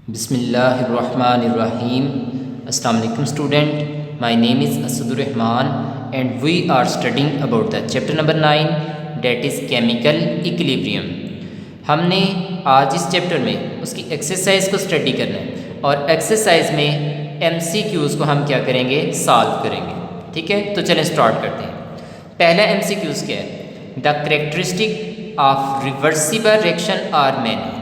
Bismillahirrahmanirrahim. Assalamu alaikum student. My name is Asadur Rahman and we are studying about the chapter number 9 that is chemical equilibrium. हमने आज इस chapter में उसकी exercise को study करना है और एक्सरसाइज में MCQs को हम क्या करेंगे, सॉल्व करेंगे. ठीक है, तो चलें स्टार्ट करते हैं. पहला MCQs क्या है? The characteristic of reversible reaction are many.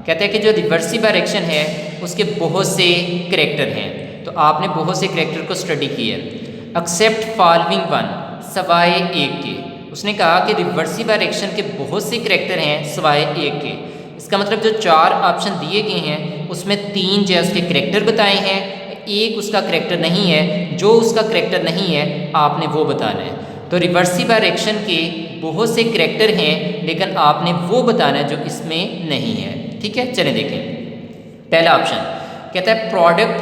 कहते हैं कि जो रिवर्सिबल रिएक्शन है उसके बहुत से करैक्टर हैं. तो आपने बहुत से करैक्टर को स्टडी किया है. एक्सेप्ट फॉलोइंग वन, सवाए एक के. उसने कहा कि रिवर्सिबल रिएक्शन के बहुत से करैक्टर हैं सवाए एक के. इसका मतलब जो चार ऑप्शन दिए गए हैं उसमें तीन जो है उसके करैक्टर बताए हैं, एक उसका करैक्टर नहीं है. जो उसका करैक्टर नहीं है आपने वो बताना है. तो रिवर्सिबल रिएक्शन के बहुत से करैक्टर हैं लेकिन आपने वो बताना है जो इसमें नहीं है. ठीक है, चलें देखें. पहला ऑप्शन कहता है product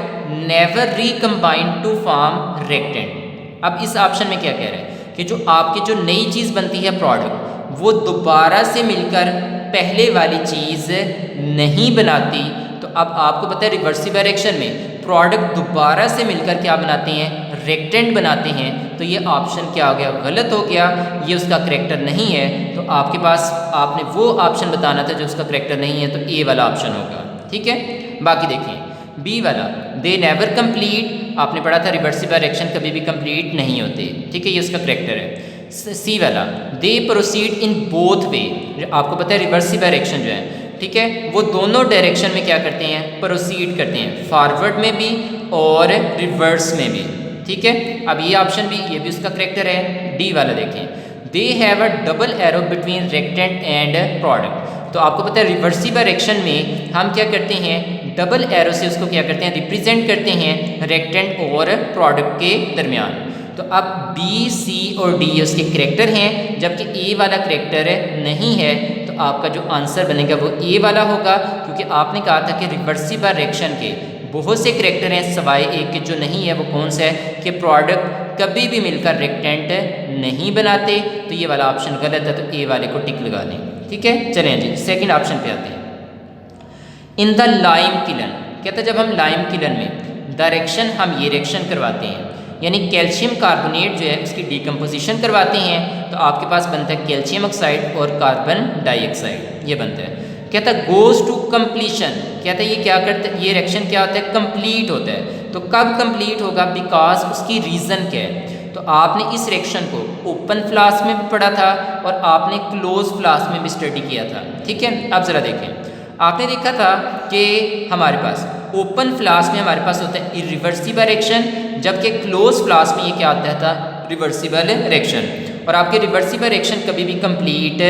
never recombine to form reactant. अब इस ऑप्शन में क्या कह रहा है कि जो आपकी जो नई चीज़ बनती है प्रोडक्ट वो दोबारा से मिलकर पहले वाली चीज़ नहीं बनाती. तो अब आपको पता है रिवर्सिबल रिएक्शन में प्रोडक्ट दोबारा से मिलकर क्या बनाते हैं, रेक्टेंट बनाते हैं. तो ये ऑप्शन क्या हो गया, गलत हो गया. ये उसका करैक्टर नहीं है. तो आपके पास आपने वो ऑप्शन बताना था जो उसका करैक्टर नहीं है, तो ए वाला ऑप्शन होगा. ठीक है, बाकी देखिए बी वाला दे नेवर कंप्लीट. आपने पढ़ा था रिवर्सिबल रिएक्शन कभी भी कंप्लीट नहीं होते. ठीक है, ये उसका करैक्टर है. सी वाला दे प्रोसीड इन बोथ वे. आपको पता है रिवर्सिबल रिएक्शन जो है, ठीक है, वो दोनों डायरेक्शन में क्या करते हैं, प्रोसीड करते हैं, फॉरवर्ड में भी और रिवर्स में भी. ठीक है, अब ये ऑप्शन भी, ये भी उसका करैक्टर है. डी वाला देखें, they have a double arrow between reactant and product. तो आपको पता है रिवर्सिबल रिएक्शन में हम क्या करते हैं, डबल एरो से उसको क्या करते हैं, रिप्रेजेंट करते हैं रेक्टेंट और प्रोडक्ट के दरमियान. तो अब बी, सी और डी उसके करैक्टर हैं जबकि ए वाला करैक्टर नहीं है. तो आपका जो आंसर बनेगा वो ए वाला होगा, क्योंकि आपने कहा था कि रिवर्सिबल रिएक्शन के बहुत से करैक्टर हैं सवाए एक के. जो नहीं है वो कौन सा है कि प्रोडक्ट कभी भी मिलकर रेक्टेंट नहीं बनाते. तो ये वाला ऑप्शन गलत है, तो ए वाले को टिक लगा दें. ठीक है, चलें जी सेकंड ऑप्शन पे आते हैं. In the lime kiln. कहता है जब हम लाइम किलन में द रिएक्शन हम ये रिएक्शन करवाते हैं, यानी कैल्शियम कार्बोनेट जो है उसकी डिकम्पोजिशन करवाते हैं, तो आपके पास बनता है कैल्शियम ऑक्साइड और कार्बन डाइऑक्साइड. ये बनता है. कहता है गोज टू कंप्लीशन. कहता है ये क्या करता है, ये रिएक्शन क्या होता है, कंप्लीट होता है. तो कब कंप्लीट होगा, बिकॉज उसकी रीज़न क्या है. तो आपने इस रिएक्शन को ओपन फ्लास्क में भी पढ़ा था और आपने क्लोज फ्लास्क में भी स्टडी किया था. ठीक है, अब ज़रा देखें, आपने देखा था कि हमारे पास ओपन फ्लास्क में हमारे पास होता है इरिवर्सिबल रिएक्शन, जबकि क्लोज फ्लास्क में ये क्या आता था, रिवर्सिबल रिएक्शन. और आपके रिवर्सिबल रिएक्शन कभी भी कंप्लीट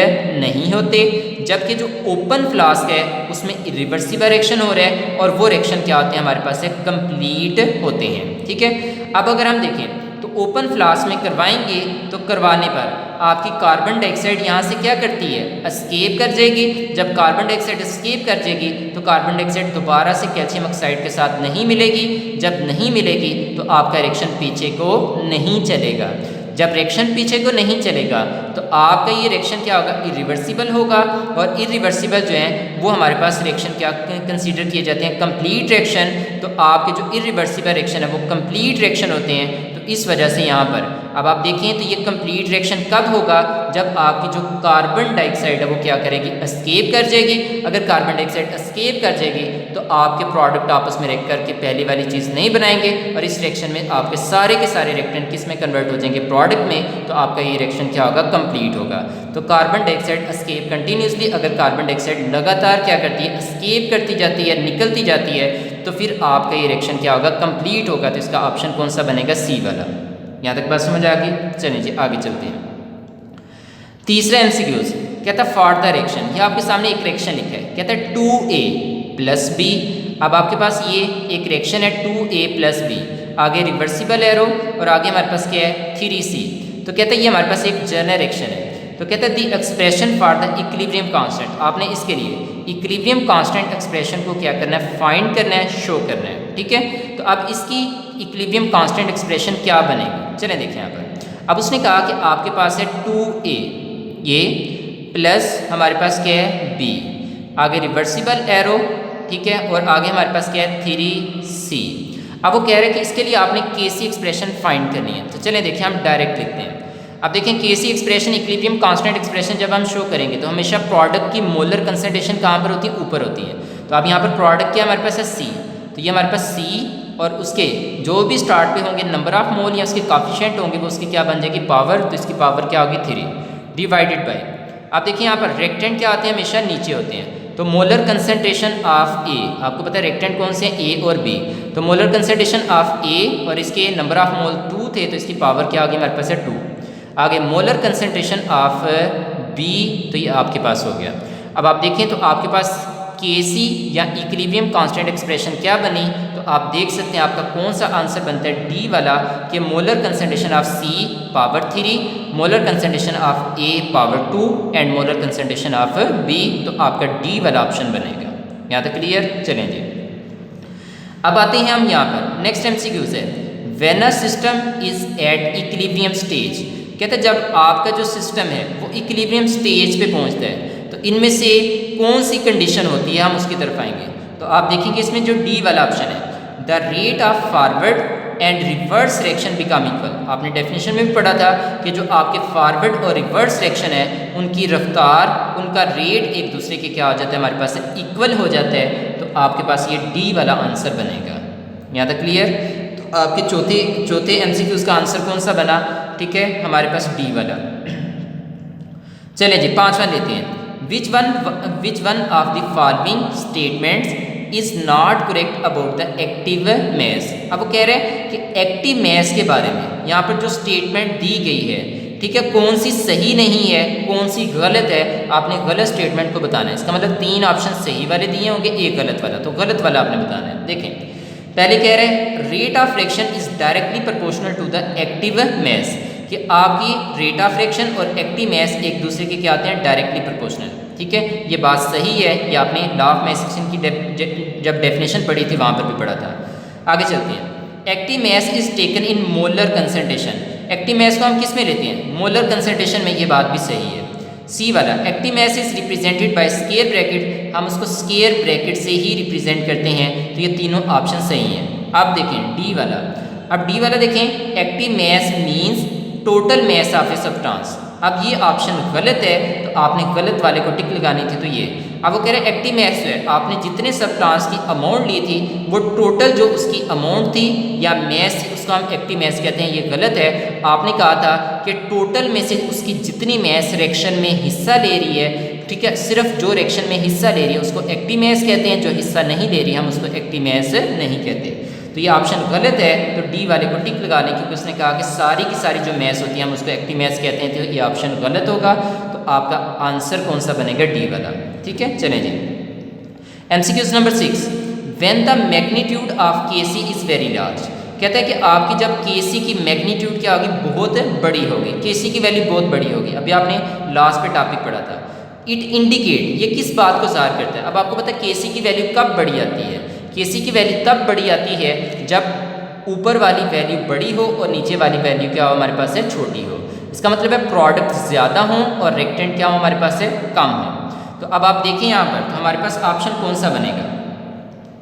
नहीं होते, जबकि जो ओपन फ्लास्क है उसमें रिवर्सिबल रिएक्शन हो रहा है और वो रिएक्शन क्या होते हैं हमारे पास है, कंप्लीट होते हैं. ठीक है, अब अगर हम देखें तो ओपन फ्लास्क में करवाएंगे तो करवाने पर आपकी कार्बन डाइऑक्साइड यहाँ से क्या करती है, एस्केप कर जाएगी. जब कार्बन डाइऑक्साइड एस्केप कर जाएगी तो कार्बन डाइऑक्साइड दोबारा से कैल्शियम ऑक्साइड के साथ नहीं मिलेगी. जब नहीं मिलेगी तो आपका रिएक्शन पीछे को नहीं चलेगा. जब रिएक्शन पीछे को नहीं चलेगा तो आपका ये रिएक्शन क्या होगा, इरिवर्सिबल होगा. और इरिवर्सिबल जो है वो हमारे पास रिएक्शन क्या कंसीडर किए जाते हैं, कंप्लीट रिएक्शन. तो आपके जो इरिवर्सिबल रिएक्शन है वो कंप्लीट रिएक्शन होते हैं. तो इस वजह से यहाँ पर अब आप देखें तो ये कंप्लीट रिएक्शन कब होगा, जब आपकी जो कार्बन डाइऑक्साइड है वो क्या करेगी, एस्केप कर जाएगी. अगर कार्बन डाइऑक्साइड एस्केप कर जाएगी तो आपके प्रोडक्ट आपस में रेक करके पहली वाली चीज़ नहीं बनाएंगे और इस रिएक्शन में आपके सारे के सारे रिएक्टेंट किस में कन्वर्ट हो जाएंगे, प्रोडक्ट में. तो आपका ये रिएक्शन क्या होगा, कंप्लीट होगा. तो कार्बन डाइऑक्साइड एस्केप कंटिन्यूसली, अगर कार्बन डाइऑक्साइड लगातार क्या करती है, एस्केप करती जाती है, निकलती जाती है, तो फिर आपका ये रिएक्शन क्या होगा, कंप्लीट होगा. तो इसका ऑप्शन कौन सा बनेगा, सी वाला. यहाँ तक बात समझ आ गई. चलिए जी आगे चलते हैं. तीसरा MCQs कहता है फॉर द रिएक्शन. ये आपके सामने एक रिएक्शन लिखा है, कहता है 2A प्लस बी. अब आपके पास ये एक रिएक्शन है 2A प्लस बी, आगे रिवर्सिबल एरो और आगे हमारे पास क्या है 3C. तो कहता है ये हमारे पास एक जनरल रिएक्शन है. तो कहता है the expression for the equilibrium constant. आपने इसके लिए इक्विलिब्रियम कांस्टेंट एक्सप्रेशन को क्या करना है, फाइंड करना है, शो करना है. ठीक है, तो अब इसकी इक्विलिब्रियम कांस्टेंट एक्सप्रेशन क्या बनेगी, चलें देखें यहाँ पर. अब उसने कहा कि आपके पास है 2A ये प्लस हमारे पास क्या है B, आगे रिवर्सिबल एरो ठीक है, और आगे हमारे पास क्या है 3c। अब वो कह रहे हैं कि इसके लिए आपने केसी एक्सप्रेशन फाइंड करनी है। तो चलें देखिए हम डायरेक्ट लिखते हैं। अब देखें केसी एक्सप्रेशन इक्विलिब्रियम कांस्टेंट एक्सप्रेशन जब हम शो करेंगे तो हमेशा प्रोडक्ट की मोलर कंसंट्रेशन कहाँ पर होती है, ऊपर होती है। तो अब यहाँ पर प्रोडक्ट क्या हमारे पास है सी, तो ये हमारे पास सी और उसके जो भी स्टार्ट पे होंगे नंबर ऑफ मोल या उसके काफिशिएंट होंगे वो उसकी क्या बन जाएगी पावर, तो इसकी पावर क्या होगी 3 डिवाइडेड बाय। आप देखिए यहाँ पर रेक्टेंट क्या आते हैं, हमेशा नीचे होते हैं। तो मोलर कंसंट्रेशन ऑफ ए, आपको पता है रेक्टेंट कौन से हैं, ए और बी। तो मोलर कंसंट्रेशन ऑफ ए और इसके नंबर ऑफ मोल 2 थे, तो इसकी पावर क्या होगी हमारे पास है 2। आगे मोलर कंसंट्रेशन ऑफ बी, तो ये आपके पास हो गया। अब आप देखें तो आपके पास केसी या इक्विलिब्रियम कांस्टेंट एक्सप्रेशन क्या बनी, तो आप देख सकते हैं आपका कौन सा आंसर बनता है डी वाला, कि molar concentration of C power 3, molar concentration of A power 2 and molar concentration of B, तो आपका डी वाला ऑप्शन बनेगा। यहाँ तक क्लियर? चलें जी, अब आते हैं हम यहाँ पर नेक्स्ट एमसीक्यू से। When a system is at equilibrium stage, कहते हैं जब आपका जो सिस्टम है वो इक्विलिब्रियम स्टेज पे पहुंचता है तो इनमें से कौन सी कंडीशन होती है, हम उसकी तरफ आएंगे। तो आप देखेंगे इसमें जो डी वाला ऑप्शन है, the rate of forward and reverse reaction become equal. आपने डेफिनेशन में भी पढ़ा था कि जो आपके फॉरवर्ड और रिवर्स रिएक्शन है उनकी रफ्तार, उनका रेट एक दूसरे के क्या हो जाता है, हमारे पास इक्वल हो जाता है। तो आपके पास ये डी वाला आंसर बनेगा। यहाँ तक क्लियर? तो आपके चौथे एमसीक्यूज का आंसर कौन सा बना, ठीक है, हमारे पास डी वाला। चलिए जी पांचवा लेते हैं। Which one of the following statements is not correct about the active mass? अब वो कह रहे हैं कि एक्टिव मास के बारे में यहाँ पर जो स्टेटमेंट दी गई है, ठीक है, कौन सी सही नहीं है, कौन सी गलत है, आपने गलत स्टेटमेंट को बताना है। इसका मतलब 3 ऑप्शन सही वाले दिए होंगे, एक गलत वाला, तो गलत वाला आपने बताना है। देखें पहले कह रहे हैं rate of reaction is directly proportional to the active mass, कि आपकी रेट ऑफ रिएक्शन और एक्टिव मास एक दूसरे के क्या आते हैं, डायरेक्टली प्रोपोर्शनल। ठीक है, ये बात सही है, ये आपने लॉ ऑफ मास एक्शन की जब डेफिनेशन पढ़ी थी वहाँ पर भी पढ़ा था। आगे चलते हैं। Active mass is taken in molar concentration, active mass को हम किस में लेते हैं, मोलर कंसंट्रेशन में, ये बात भी सही है। सी वाला active mass is represented by square bracket, हम उसको स्क्वायर ब्रैकेट से ही रिप्रेजेंट करते हैं, तो ये तीनों ऑप्शन सही हैं। अब देखें डी वाला, अब डी वाला देखें active mass means total mass of a substance. अब ये ऑप्शन गलत है, तो आपने गलत वाले को टिक लगानी थी, तो ये। अब वो कह रहे हैं एक्टिव मास है, आपने जितने सब्सटेंस की अमाउंट ली थी वो टोटल जो उसकी अमाउंट थी या मास थी उसको हम एक्टिव मास कहते हैं, ये गलत है। आपने कहा था कि टोटल में से उसकी जितनी मास रिएक्शन में हिस्सा ले रही है, ठीक है, सिर्फ जो रिएक्शन में हिस्सा ले रही है उसको एक्टिव मास कहते हैं, जो हिस्सा नहीं ले रही है हम उसको एक्टिव मास नहीं कहते। तो ये ऑप्शन गलत है, तो डी वाले को टिक लगा लें, क्योंकि उसने कहा कि सारी की सारी जो मास होती है हम उसको एक्टिव मास कहते हैं, तो ये ऑप्शन गलत होगा। तो आपका आंसर कौन सा बनेगा, डी वाला। ठीक है, चलें जी। MCQs number 6, when the magnitude of KC is very large, कहता है कि आपकी जब केसी की मैग्नीट्यूड क्या होगी, बहुत बड़ी होगी, केसी की वैल्यू बहुत बड़ी होगी। अभी आपने लास्ट पे टॉपिक पढ़ा था। इट इंडिकेट, ये किस बात को ज़ाहिर करता है। अब आपको पता है केसी की वैल्यू कब बड़ी आती है, केसी की वैल्यू तब बड़ी आती है जब ऊपर वाली वैल्यू बड़ी हो और नीचे वाली वैल्यू क्या हो हमारे पास है, छोटी हो। इसका मतलब है प्रोडक्ट ज़्यादा हो और रेक्टेंट क्या हो हमारे पास है, कम हो। तो अब आप देखें यहाँ पर, तो हमारे पास ऑप्शन कौन सा बनेगा,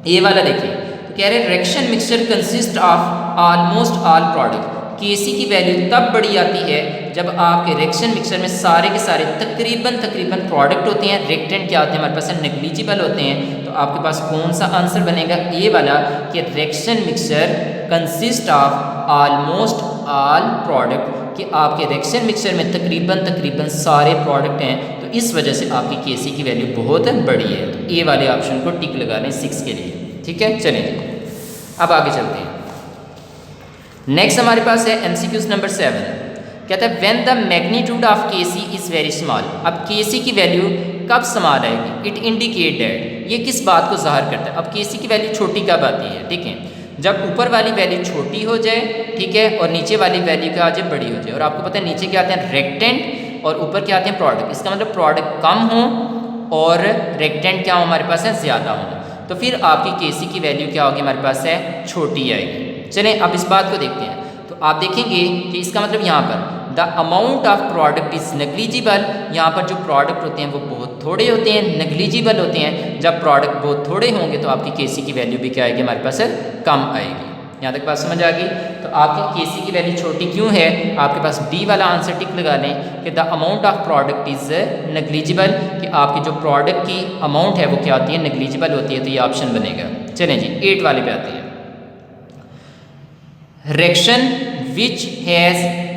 ए वाला देखिए। तो कह रहे हैं reaction mixture consist of almost all product, KC की वैल्यू तब बड़ी आती है जब आपके रिएक्शन मिक्सचर में सारे के सारे तकरीबन प्रोडक्ट होते हैं, रेक्टेंट क्या होते हैं हमारे पास नेग्लिजिबल होते हैं। तो आपके पास कौन सा आंसर बनेगा, ए वाला, कि reaction mixture consist of almost all product, कि आपके रिएक्शन मिक्सचर में तकरीबन सारे प्रोडक्ट हैं, तो इस वजह से आपकी केसी की वैल्यू बहुत बड़ी है। तो ए वाले ऑप्शन को टिक लगा लें 6 के लिए। ठीक है, चलें अब आगे चलते हैं। नेक्स्ट हमारे पास है एमसीक्यूज नंबर 7, कहता है when the magnitude of KC is very small. अब केसी की वैल्यू कब स्मॉल आएगी, इट इंडिकेट दैट, ये किस बात को ज़ाहिर करता है। अब केसी की वैल्यू छोटी कब आती है, ठीक है, जब ऊपर वाली वैल्यू छोटी हो जाए, ठीक है, और नीचे वाली वैल्यू क्या आ जाए, बड़ी हो जाए। और आपको पता है नीचे क्या आते हैं, रेक्टेंट, और ऊपर क्या आते हैं, प्रोडक्ट। इसका मतलब प्रोडक्ट कम हो और रेक्टेंट क्या हो हमारे पास है, ज़्यादा हो, तो फिर आपकी केसी की वैल्यू क्या होगी हमारे पास है, छोटी आएगी। चलें अब इस बात को देखते हैं। तो आप देखेंगे कि इसका मतलब यहाँ पर the amount of product is negligible, यहाँ पर जो प्रोडक्ट होते हैं वो बहुत थोड़े होते हैं, नेग्लिजिबल होते हैं। जब प्रोडक्ट बहुत थोड़े होंगे तो आपकी केसी की वैल्यू भी क्या आएगी हमारे पास कम आएगी। यहाँ तक बात समझ आ गई। तो आपकी केसी की वैल्यू छोटी क्यों है, आपके पास डी वाला आंसर टिक लगा लें कि the amount of product is negligible, कि आपकी जो प्रोडक्ट की अमाउंट है वो क्या होती है, नेग्लिजिबल होती है। तो ये ऑप्शन बनेगा। चलें जी 8 वाले पे आते हैं। रेक्शन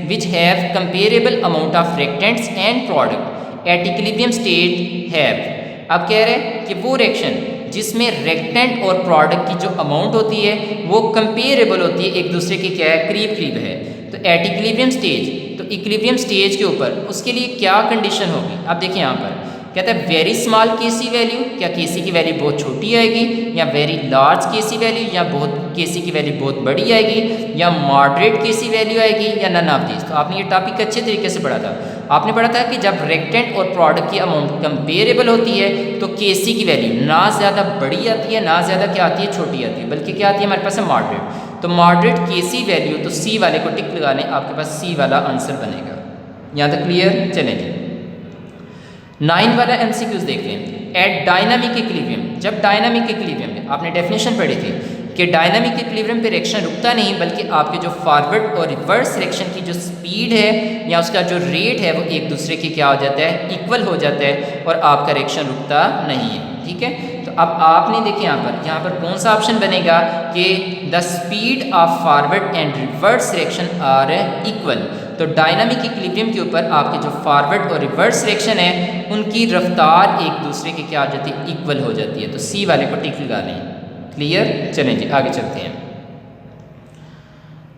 which have comparable amount of reactants and product at equilibrium state have। अब कह रहे हैं कि वो रिएक्शन जिसमें रेक्टेंट और प्रोडक्ट की जो अमाउंट होती है वो कंपेरेबल होती है, एक दूसरे के क्या है, करीब करीब है। तो एट इक्विलिब्रियम स्टेज, तो इक्विलिब्रियम स्टेज के ऊपर उसके लिए क्या कंडीशन होगी। अब देखिए यहाँ पर कहता है वेरी स्मॉल केसी वैल्यू, क्या केसी की वैल्यू बहुत छोटी आएगी, या वेरी लार्ज केसी वैल्यू, या बहुत केसी की वैल्यू बहुत बड़ी आएगी, या मॉडरेट केसी वैल्यू आएगी, या नन ऑफ दिस। तो आपने ये टॉपिक अच्छे तरीके से पढ़ा था। आपने पढ़ा था कि जब रेक्टेंट और प्रोडक्ट की अमाउंट कंपेरेबल होती है तो केसी की वैल्यू ना ज़्यादा बड़ी आती है, ना ज़्यादा क्या आती है, छोटी आती है, बल्कि क्या आती है हमारे पास है मॉडरेट। तो मॉडरेट केसी वैल्यू, तो सी वाले को टिक लगा लें, आपके पास सी वाला आंसर बनेगा। यहाँ तक क्लियर। चलेंगे 9 वाला एमसीक्यूज देख लें। एट डायनामिक इक्विलिब्रियम, जब डायनामिक इक्विलिब्रियम में आपने डेफिनेशन पढ़ी थी कि डायनामिक इक्विलिब्रियम पे रिएक्शन रुकता नहीं, बल्कि आपके जो फॉरवर्ड और रिवर्स रिएक्शन की जो स्पीड है या उसका जो रेट है वो एक दूसरे के क्या हो जाता है, इक्वल हो जाता है, और आपका रिएक्शन रुकता नहीं है। ठीक है, तो अब आपने देखिए यहाँ पर कौन सा ऑप्शन बनेगा कि the speed of forward and reverse reaction are equal. तो डायनामिक इक्विलिब्रियम के ऊपर आपके जो फॉरवर्ड और रिवर्स रिएक्शन है उनकी रफ्तार एक दूसरे के क्या हो जाती है, इक्वल हो जाती है। तो सी वाले को टिक लगा लें। क्लियर। चलें जी आगे चलते हैं।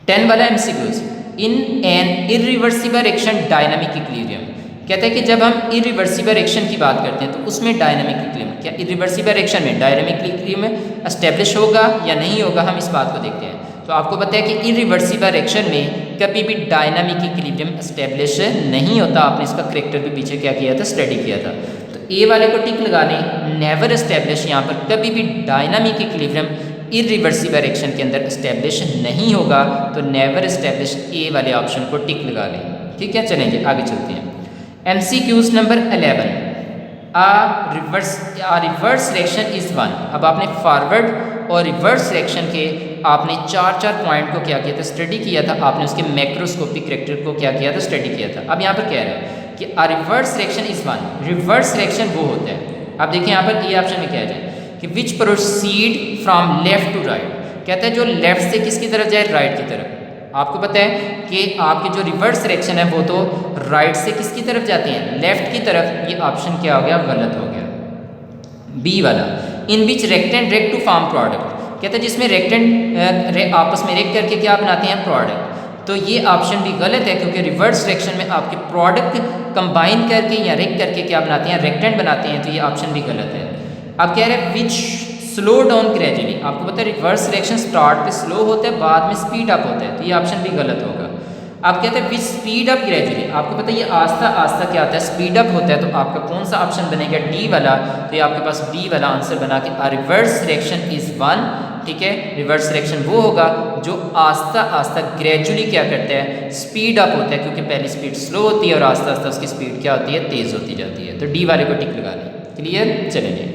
10 वाला MCQs. In an irreversible reaction dynamic equilibrium, कहता है कि जब हम इरिवर्सिबल रिएक्शन की बात करते हैं तो उसमें डायनामिक इक्विलिब्रियम, क्या इरिवर्सिबल रिएक्शन में डायनामिक इक्विलिब्रियम एस्टेब्लिश होगा या नहीं होगा, हम इस बात को देखते हैं। तो आपको पता है कि इरिवर्सिबल रिएक्शन में कभी भी डायनामिक इक्विलिब्रियम एस्टेब्लिश नहीं होता। आपने इसका करैक्टर भी पीछे क्या किया था, स्टडी किया था। तो ए वाले को टिक लगा लें, नेवर एस्टेब्लिश। यहाँ पर कभी भी डायनामिक इक्विलिब्रियम इरिवर्सिबल रिएक्शन के अंदर एस्टेब्लिश नहीं होगा, तो नेवर एस्टेब्लिश ए वाले ऑप्शन को टिक लगा लें। ठीक है, चलेंगे आगे चलते हैं। MCQs number 11। Reverse reaction is one. अब आपने फॉरवर्ड और रिवर्स रिएक्शन के आपने 4 पॉइंट को क्या किया था, स्टडी किया था। आपने उसके मैक्रोस्कोपिक करैक्टर को क्या किया था, स्टडी किया था। अब यहाँ पर कह रहा है कि reverse reaction is one. Reverse reaction वो होता है, अब देखिए यहाँ पर ए ऑप्शन में क्या जाए कि which proceed from left to right, कहता है जो लेफ्ट से किसकी तरफ जाए, राइट की तरफ। आपको पता है कि आपके जो रिवर्स रिएक्शन है वो तो राइट से किसकी तरफ जाते हैं, लेफ्ट की तरफ। ये ऑप्शन क्या हो गया, गलत हो गया। बी वाला, in which reactant react to form product, कहता है जिसमें रेक्टेंट आपस में रेक करके क्या बनाते हैं, प्रोडक्ट। तो ये ऑप्शन भी गलत है, क्योंकि रिवर्स रिएक्शन में आपके प्रोडक्ट कंबाइन करके या रेक करके क्या बनाते हैं, रेक्टेंट बनाते हैं। तो ये ऑप्शन भी गलत है। अब कह रहे हैं विच स्लो डाउन ग्रेजुअली, आपको पता है रिवर्स रिएक्शन स्टार्ट पे स्लो होता है, बाद में स्पीड अप होता है। तो ये ऑप्शन भी गलत होगा। आप कहते हैं विच स्पीड अप ग्रेजुअली, आपको पता है ये आस्ता आस्ता क्या होता है, स्पीड अप होता है। तो आपका कौन सा ऑप्शन बनेगा, डी वाला। तो ये आपके पास डी वाला आंसर बना के रिवर्स रिएक्शन इज वन। ठीक है, रिवर्स रिएक्शन वो होगा जो आस्ता आस्ता ग्रेजुअली क्या करता है, स्पीड अप होता है, क्योंकि पहली स्पीड स्लो होती है और आस्ता आस्ता उसकी स्पीड क्या होती है, तेज होती जाती है। तो डी वाले को टिक लगा लें। क्लियर। चलेंगे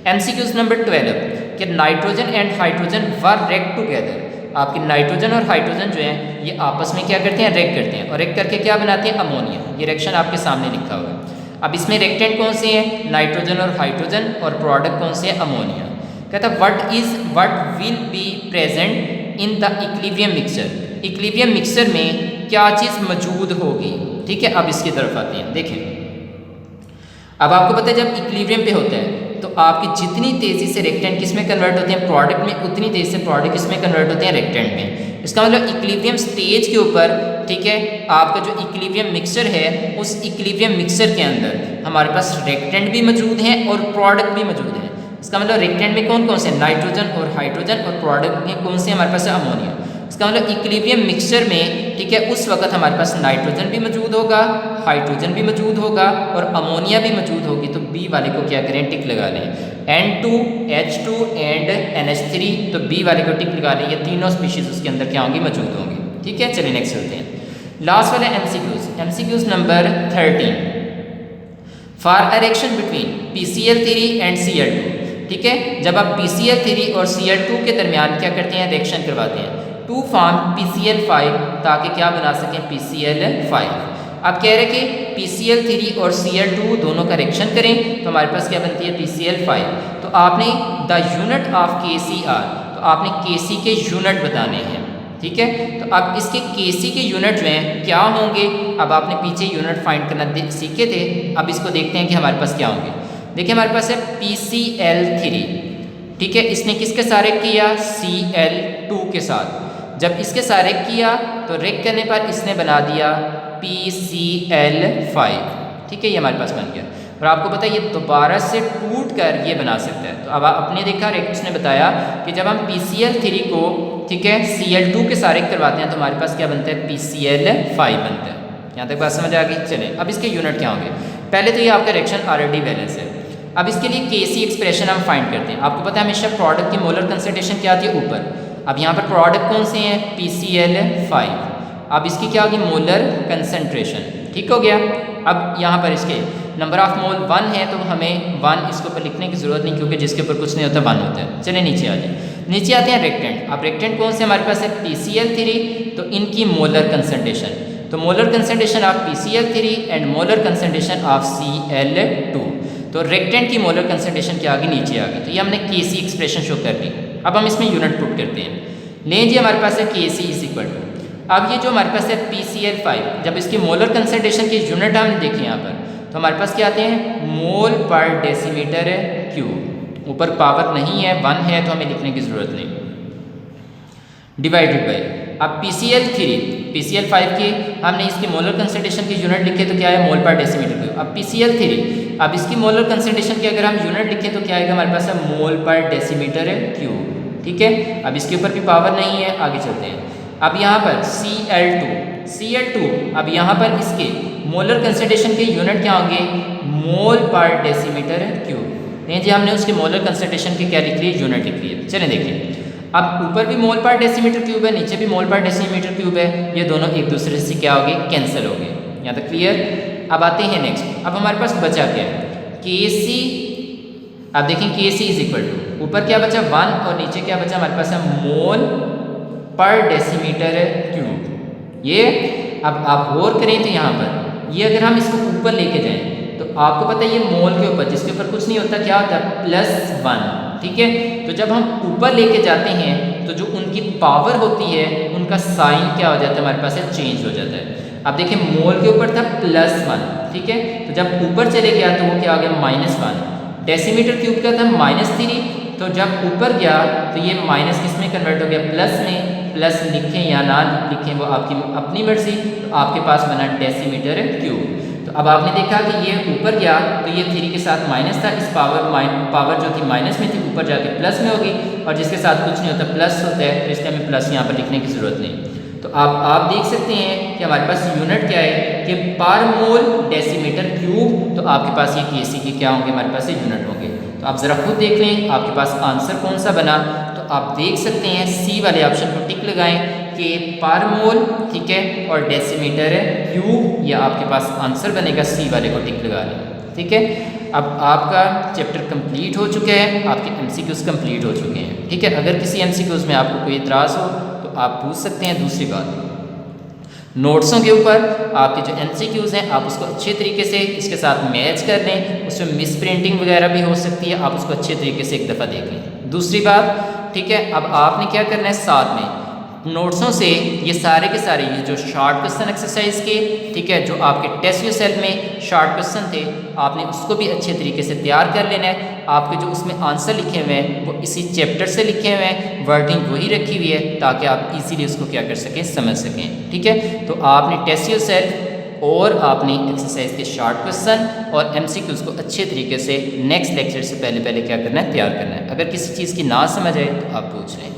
एमसीक्यूज नंबर 12 कि nitrogen and hydrogen were react together. आपके नाइट्रोजन और हाइड्रोजन जो है ये आपस में क्या करते हैं, रेक करते हैं, और रेक करके क्या बनाते हैं, अमोनिया। ये रिएक्शन आपके सामने लिखा हुआ है। अब इसमें रेक्टेंट कौन से हैं, नाइट्रोजन और हाइड्रोजन, और प्रोडक्ट कौन से हैं, अमोनिया। कहता है what will be present in the equilibrium mixture. Equilibrium mixture में क्या चीज़ मौजूद होगी। ठीक है, अब इसकी तरफ आते हैं। देखें, अब आपको पता है जब इक्विलिब्रियम पे होता है तो आपकी जितनी तेज़ी से रेक्टेंट किस में कन्वर्ट होते हैं, प्रोडक्ट में, उतनी तेज़ी से प्रोडक्ट किस में कन्वर्ट होते हैं, रेक्टेंट में। इसका मतलब इक्विलिब्रियम स्टेज के ऊपर, ठीक है, आपका जो इक्विलिब्रियम मिक्सचर है उस इक्विलिब्रियम मिक्सचर के अंदर हमारे पास रेक्टेंट भी मौजूद हैं और प्रोडक्ट भी मौजूद हैं। इसका मतलब रेक्टेंट में कौन कौन से, नाइट्रोजन और हाइड्रोजन, और प्रोडक्ट में कौन से हमारे पास अमोनिया। इसका मतलब इक्विलिब्रियम मिक्सचर में, ठीक है, उस वक्त हमारे पास नाइट्रोजन भी मौजूद होगा, हाइड्रोजन भी मौजूद होगा और अमोनिया भी मौजूद होगी। तो बी वाले को क्या करें, टिक लगा लें। N2H2 एंड NH3, तो बी वाले को टिक लगा लें। ये तीनों स्पीशीज उसके अंदर क्या होंगी, मौजूद होंगी। ठीक है, चलिए नेक्स्ट चलते हैं। लास्ट वाला MCQs number 13 for a reaction between PCl3 and Cl2। ठीक है, जब आप PCl3 और Cl2 के दरमियान क्या करते हैं, रिएक्शन करवाते हैं टू फॉर्म PCl5 ताकि क्या बना सकें, PCl5। अब कह रहे कि PCl3 और Cl2 दोनों का रिएक्शन करें तो हमारे पास क्या बनती है, PCl5। तो आपने द यूनिट ऑफ KCr, तो आपने KC के यूनिट बताने हैं। ठीक है, तो अब इसके KC के यूनिट जो हैं क्या होंगे, अब आपने पीछे यूनिट फाइंड करना सीखे थे, अब इसको देखते हैं कि हमारे पास क्या होंगे। देखिए हमारे पास है PCl3। ठीक है, इसने किसके साथ रिएक्ट किया, Cl2 के साथ। जब इसके साथ रिएक्ट किया तो रिएक्ट करने पर इसने बना दिया PCl5। ठीक है, ये हमारे पास बन गया। और आपको पता है ये दोबारा से टूट कर ये बना सकता है। तो अब आपने देखा रिएक्टर्स ने बताया कि जब हम PCl3 को, ठीक है, Cl2 के साथ रिएक्ट करवाते हैं तो हमारे पास क्या बनता है, PCl5 बनता है। यहाँ तक बात समझ आ गई। चलें अब इसके यूनिट क्या होंगे। पहले तो ये आपका रिएक्शन ऑलरेडी बैलेंस है। अब इसके लिए KC एक्सप्रेशन हम फाइंड करते हैं। आपको पता है हमेशा प्रोडक्ट की मोलर कंसंट्रेशन क्या आती है, ऊपर। अब यहाँ पर प्रोडक्ट कौन से हैं, PCl5। अब इसकी क्या होगी, मोलर कंसंट्रेशन। ठीक हो गया। अब यहाँ पर इसके नंबर ऑफ मोल 1 है तो हमें 1 इसके ऊपर लिखने की ज़रूरत नहीं, क्योंकि जिसके ऊपर कुछ नहीं होता 1 होता है। चलिए नीचे आ जाए। नीचे आते हैं रिएक्टेंट। अब रिएक्टेंट कौन से हमारे पास है, PCl3। तो इनकी मोलर कंसंट्रेशन, तो molar concentration of PCl3 and molar concentration of Cl2। तो रिएक्टेंट की मोलर कंसंट्रेशन क्या आ गई, नीचे आ गई। तो ये हमने KC एक्सप्रेशन शो कर दी। अब हम इसमें यूनिट पुट करते हैं। लें जी, हमारे पास है KC इज इक्वल टू, अब ये जो हमारे पास है PCl5, जब इसकी मोलर कंसंट्रेशन की यूनिट हम देखें यहाँ पर तो हमारे पास क्या आते हैं, मोल पर डेसीमीटर क्यूब। ऊपर पावर नहीं है, 1 है तो हमें लिखने की ज़रूरत नहीं। डिवाइडेड बाई, अब PCl5 की हमने इसकी मोलर कंसंट्रेशन की यूनिट लिखे तो क्या है, मोल पर डेसीमीटर क्यूब। अब PCl3, अब इसकी मोलर कंसंट्रेशन की अगर हम यूनिट लिखें तो क्या आएगा, हमारे पास है मोल पर डेसीमीटर क्यूब। ठीक है, अब इसके ऊपर भी पावर नहीं है, आगे चलते हैं। अब यहाँ पर Cl2, अब यहाँ पर इसके मोलर कंसंट्रेशन के यूनिट क्या होंगे, मोल पर डेसीमीटर क्यूब। नहीं जी, हमने उसके मोलर कंसंट्रेशन की क्या लिख ली, यूनिट लिख ली है। चलें देखिए, अब ऊपर भी मोल पर डेसीमीटर क्यूब है, नीचे भी मोल पर डेसीमीटर क्यूब है, ये दोनों एक दूसरे से क्या हो गए, कैंसिल हो गए। यहाँ तक क्लियर। अब आते हैं नेक्स्ट। अब हमारे पास बचा क्या है, KC। अब देखें KC इज इक्वल टू, ऊपर क्या बचा 1 और नीचे क्या बचा हमारे पास है, मोल पर डेसीमीटर क्यूब। ये अब आप गौर करें तो यहाँ पर ये अगर हम इसको ऊपर लेके जाएं तो आपको पता है ये मोल के ऊपर, जिसके ऊपर कुछ नहीं होता, क्या होता है, +1। ठीक है, तो जब हम ऊपर लेके जाते हैं तो जो उनकी पावर होती है उनका साइन क्या हो जाता है, हमारे पास चेंज हो जाता है। अब देखिए मोल के ऊपर था +1, ठीक है, तो जब ऊपर चले गया तो वो क्या हो गया, -1। डेसीमीटर क्यूब का था -3, तो जब ऊपर गया तो ये माइनस किस में कन्वर्ट हो गया, प्लस में। प्लस लिखें या ना लिखें वो आपकी अपनी मर्जी। तो आपके पास बना डेसीमीटर क्यूब। तो अब आपने देखा कि ये ऊपर गया तो ये 3 के साथ माइनस था, इस पावर जो थी माइनस में थी, ऊपर जाके प्लस में होगी, और जिसके साथ कुछ नहीं होता प्लस होता है, तो इसलिए हमें प्लस यहाँ पर लिखने की ज़रूरत नहीं। तो आप देख सकते हैं कि हमारे पास यूनिट क्या है कि पर मोल डेसीमीटर क्यूब। तो आपके पास ये KC के क्या होंगे, हमारे पास ये यूनिट होंगे। तो आप ज़रा खुद देख लें आपके पास आंसर कौन सा बना। तो आप देख सकते हैं C वाले ऑप्शन को टिक लगाएं कि पर मोल, ठीक है, और डेसीमीटर क्यूब, या आपके पास आंसर बनेगा C वाले को टिक लगा लें। ठीक है, अब आपका चैप्टर कंप्लीट हो चुका है, आपके MCQs कंप्लीट हो चुके हैं। ठीक है, अगर किसी MCQs में आपको कोई इतराज़ हो तो आप पूछ सकते हैं। दूसरी बात, नोट्सों के ऊपर आपके जो MCQs हैं आप उसको अच्छे तरीके से इसके साथ मैच कर लें, उसमें मिस प्रिंटिंग वगैरह भी हो सकती है, आप उसको अच्छे तरीके से एक दफ़ा देख लें। दूसरी बात, ठीक है, अब आपने क्या करना है, साथ में नोट्सों से ये सारे के सारे ये जो शॉर्ट क्वेश्चन एक्सरसाइज के, ठीक है, जो आपके टेस्ट सेल में शॉर्ट क्वेश्चन थे, आपने उसको भी अच्छे तरीके से तैयार कर लेना है। आपके जो उसमें आंसर लिखे हुए हैं वो इसी चैप्टर से लिखे हुए हैं, वर्डिंग वही रखी हुई है, ताकि आप इजीली उसको क्या कर सकें, समझ सकें। ठीक है, तो आपने टेस्ट सेल और आपने एक्सरसाइज के शॉर्ट क्वेश्चन और MCQs को अच्छे तरीके से नेक्स्ट लेक्चर से पहले क्या करना है, तैयार करना है। अगर किसी चीज़ की ना समझ आए तो आप पूछ लें।